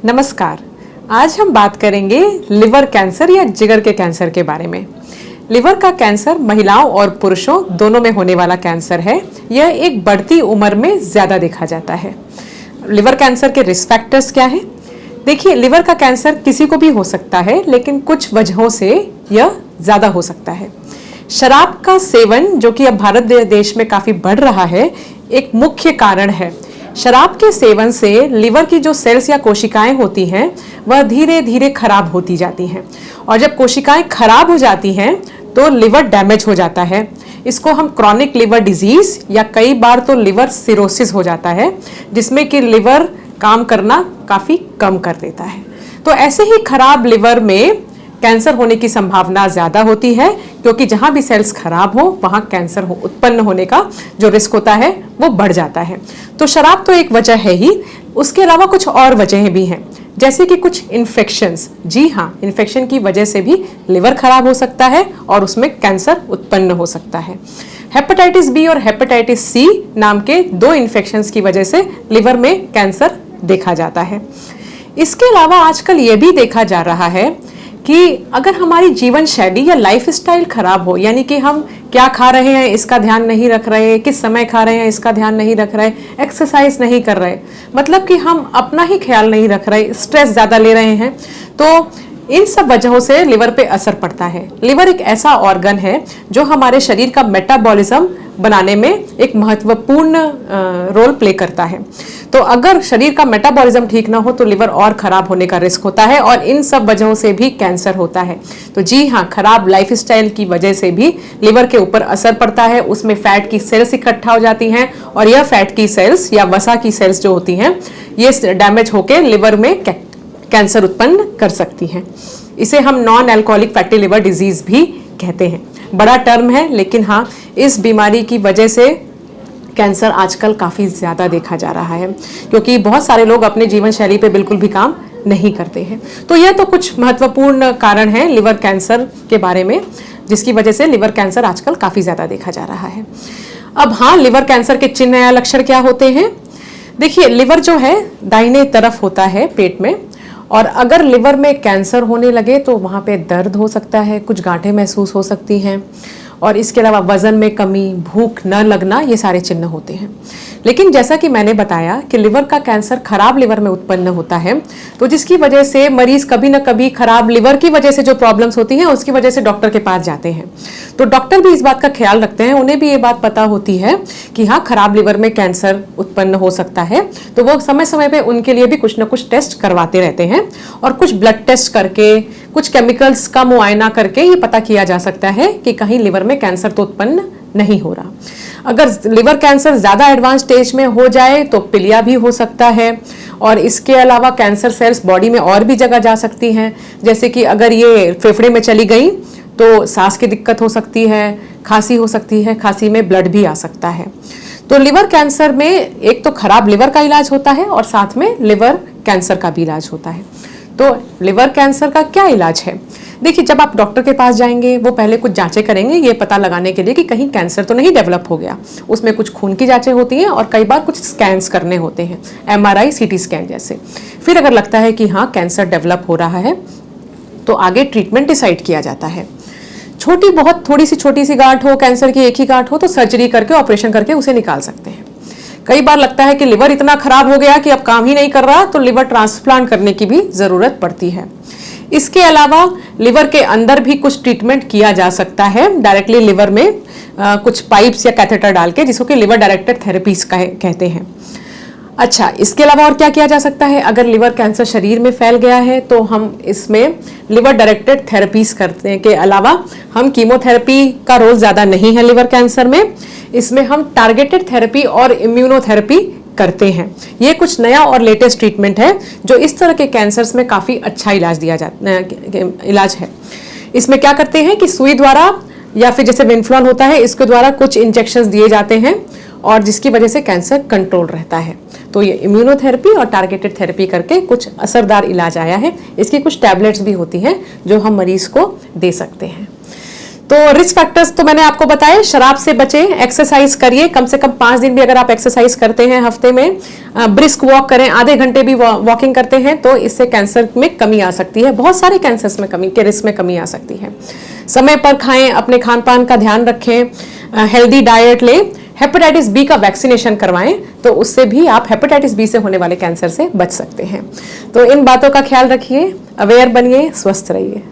नमस्कार। आज हम बात करेंगे लिवर कैंसर या जिगर के कैंसर के बारे में। लिवर का कैंसर महिलाओं और पुरुषों दोनों में होने वाला कैंसर है। यह एक बढ़ती उम्र में ज़्यादा देखा जाता है। लिवर कैंसर के रिस्क फैक्टर्स क्या हैं? देखिए, लिवर का कैंसर किसी को भी हो सकता है, लेकिन कुछ वजहों से यह ज़्यादा हो सकता है। शराब का सेवन, जो कि अब भारत देश में काफ़ी बढ़ रहा है, एक मुख्य कारण है। शराब के सेवन से लिवर की जो सेल्स या कोशिकाएं होती हैं, वह धीरे धीरे खराब होती जाती हैं, और जब कोशिकाएं खराब हो जाती हैं तो लिवर डैमेज हो जाता है। इसको हम क्रॉनिक लिवर डिजीज या कई बार तो लिवर सिरोसिस हो जाता है, जिसमें कि लिवर काम करना काफ़ी कम कर देता है। तो ऐसे ही खराब लिवर में कैंसर होने की संभावना ज़्यादा होती है, क्योंकि जहाँ भी सेल्स खराब हो वहाँ कैंसर उत्पन्न होने का जो रिस्क होता है वो बढ़ जाता है। तो शराब तो एक वजह है ही, उसके अलावा कुछ और वजहें भी हैं, जैसे कि कुछ इन्फेक्शंस। जी हाँ, इन्फेक्शन की वजह से भी लिवर खराब हो सकता है और उसमें कैंसर उत्पन्न हो सकता है। हेपेटाइटिस बी और हेपेटाइटिस सी नाम के दो इन्फेक्शंस की वजह से लिवर में कैंसर देखा जाता है। इसके अलावा आजकल ये भी देखा जा रहा है कि अगर हमारी जीवन शैली या लाइफ स्टाइल खराब हो, यानी कि हम क्या खा रहे हैं इसका ध्यान नहीं रख रहे, किस समय खा रहे हैं इसका ध्यान नहीं रख रहे, एक्सरसाइज नहीं कर रहे, मतलब कि हम अपना ही ख्याल नहीं रख रहे, स्ट्रेस ज़्यादा ले रहे हैं, तो इन सब वजहों से लिवर पे असर पड़ता है। लिवर एक ऐसा ऑर्गन है जो हमारे शरीर का मेटाबॉलिज्म बनाने में एक महत्वपूर्ण रोल प्ले करता है। तो अगर शरीर का मेटाबॉलिज्म ठीक ना हो तो लिवर और खराब होने का रिस्क होता है, और इन सब वजहों से भी कैंसर होता है। तो जी हाँ, खराब लाइफस्टाइल की वजह से भी लिवर के ऊपर असर पड़ता है। उसमें फैट की सेल्स इकट्ठा हो जाती हैं, और यह फैट की सेल्स या वसा की सेल्स जो होती हैं, ये डैमेज होकर लिवर में कैंसर उत्पन्न कर सकती हैं। इसे हम non alcoholic fatty liver disease भी कहते हैं। बड़ा टर्म है, लेकिन हाँ, इस बीमारी की वजह से कैंसर आजकल काफ़ी ज़्यादा देखा जा रहा है, क्योंकि बहुत सारे लोग अपने जीवन शैली पे बिल्कुल भी काम नहीं करते हैं। तो यह तो कुछ महत्वपूर्ण कारण हैं लिवर कैंसर के बारे में, जिसकी वजह से लिवर कैंसर आजकल काफ़ी ज़्यादा देखा जा रहा है। अब हाँ, लिवर कैंसर के चिन्ह या लक्षण क्या होते हैं? देखिए, लिवर जो है दाहिने तरफ होता है पेट में, और अगर लिवर में कैंसर होने लगे तो वहाँ पे दर्द हो सकता है, कुछ गांठें महसूस हो सकती हैं, और इसके अलावा वज़न में कमी, भूख न लगना, ये सारे चिन्ह होते हैं। लेकिन जैसा कि मैंने बताया कि लिवर का कैंसर खराब लिवर में उत्पन्न होता है, तो जिसकी वजह से मरीज कभी न कभी खराब लिवर की वजह से जो प्रॉब्लम्स होती हैं उसकी वजह से डॉक्टर के पास जाते हैं। तो डॉक्टर भी इस बात का ख्याल रखते हैं, उन्हें भी ये बात पता होती है कि हाँ, खराब लिवर में कैंसर उत्पन्न हो सकता है, तो वो समय समय पे उनके लिए भी कुछ ना कुछ टेस्ट करवाते रहते हैं, और कुछ ब्लड टेस्ट करके, कुछ केमिकल्स का मुआयना करके ये पता किया जा सकता है कि कहीं लिवर में कैंसर तो उत्पन्न नहीं हो रहा। अगर लिवर कैंसर ज़्यादा एडवांस स्टेज में हो जाए तो पिलिया भी हो सकता है, और इसके अलावा कैंसर सेल्स बॉडी में और भी जगह जा सकती हैं, जैसे कि अगर ये फेफड़े में चली गई तो सांस की दिक्कत हो सकती है, खांसी हो सकती है, खांसी में ब्लड भी आ सकता है। तो लिवर कैंसर में एक तो खराब लिवर का इलाज होता है, और साथ में लिवर कैंसर का भी इलाज होता है। तो लिवर कैंसर का क्या इलाज है? देखिए, जब आप डॉक्टर के पास जाएंगे, वो पहले कुछ जांचें करेंगे ये पता लगाने के लिए कि कहीं कैंसर तो नहीं डेवलप हो गया। उसमें कुछ खून की जांचें होती हैं, और कई बार कुछ स्कैन्स करने होते हैं, MRI, CT स्कैन जैसे। फिर अगर लगता है कि हाँ, कैंसर डेवलप हो रहा है, तो आगे ट्रीटमेंट डिसाइड किया जाता है। छोटी बहुत थोड़ी सी गांठ हो, कैंसर की एक ही गांठ हो, तो सर्जरी करके, ऑपरेशन करके उसे निकाल सकते हैं। कई बार लगता है कि लिवर इतना खराब हो गया कि अब काम ही नहीं कर रहा, तो लिवर ट्रांसप्लांट करने की भी ज़रूरत पड़ती है। इसके अलावा लिवर के अंदर भी कुछ ट्रीटमेंट किया जा सकता है, डायरेक्टली लिवर में कुछ पाइप्स या कैथेटर डाल के, जिसको कि लिवर डायरेक्टेड थेरेपीज कहते हैं। अच्छा, इसके अलावा और क्या किया जा सकता है? अगर लिवर कैंसर शरीर में फैल गया है तो हम इसमें लिवर डायरेक्टेड थेरेपीज करने के अलावा हम कीमोथेरेपी का रोल ज़्यादा नहीं है लिवर कैंसर में। इसमें हम टारगेटेड थेरेपी और इम्यूनोथेरेपी करते हैं। ये कुछ नया और लेटेस्ट ट्रीटमेंट है जो इस तरह के कैंसर्स में काफ़ी अच्छा इलाज है। इसमें क्या करते हैं कि सुई द्वारा या फिर जैसे विनफ्लॉन होता है, इसके द्वारा कुछ इंजेक्शंस दिए जाते हैं, और जिसकी वजह से कैंसर कंट्रोल रहता है। तो ये इम्यूनोथेरेपी और टारगेटेड थेरेपी करके कुछ असरदार इलाज आया है। इसकी कुछ टैबलेट्स भी होती हैं जो हम मरीज को दे सकते हैं। तो रिस्क फैक्टर्स तो मैंने आपको बताए, शराब से बचें, एक्सरसाइज करिए, कम से कम 5 दिन भी अगर आप एक्सरसाइज करते हैं हफ्ते में, ब्रिस्क वॉक करें, आधे घंटे भी वॉकिंग करते हैं तो इससे कैंसर में कमी आ सकती है, बहुत सारे कैंसर्स में कमी के रिस्क में कमी आ सकती है। समय पर खाएं, अपने खान पान का ध्यान रखें, हेल्दी डाइट लें, हेपेटाइटिस बी का वैक्सीनेशन करवाएं तो उससे भी आप हेपेटाइटिस बी से होने वाले कैंसर से बच सकते हैं। तो इन बातों का ख्याल रखिए, अवेयर बनिए, स्वस्थ रहिए।